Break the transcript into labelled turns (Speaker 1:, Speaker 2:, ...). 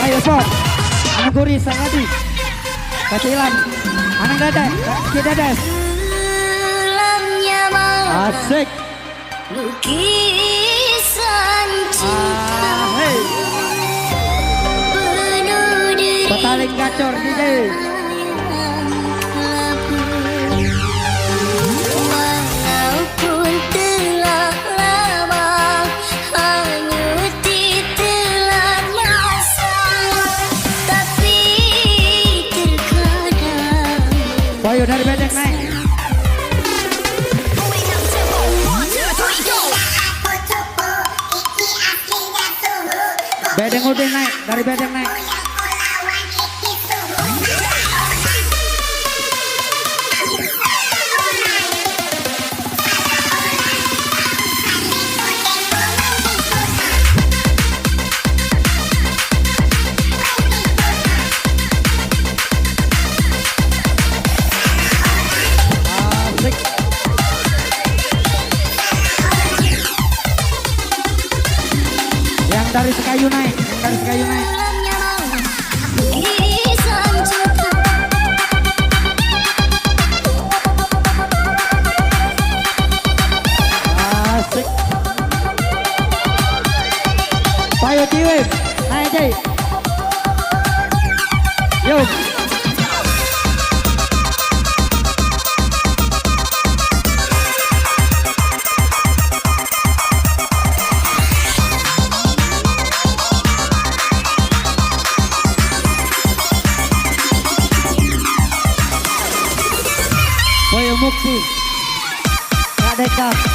Speaker 1: Ayo Pop, anu guri sangadi. Kecilan, anang dada, kidadas. Asik.
Speaker 2: Lukisan cinta
Speaker 1: Petaling gacor DJ.
Speaker 2: Walaupun telah lama hanyut ditelan masa, tapi terkadang
Speaker 1: Boyo dari bedeng naik. Bedeng udah naik, dari bedeng naik. Asik. Yang dari Sekayu naik, yang dari Sekayu naik.
Speaker 2: lukisan cinta.
Speaker 1: Asik. Payo Tiwip, naik Jay. Yuk. Boyo Mukti, Kak Deka.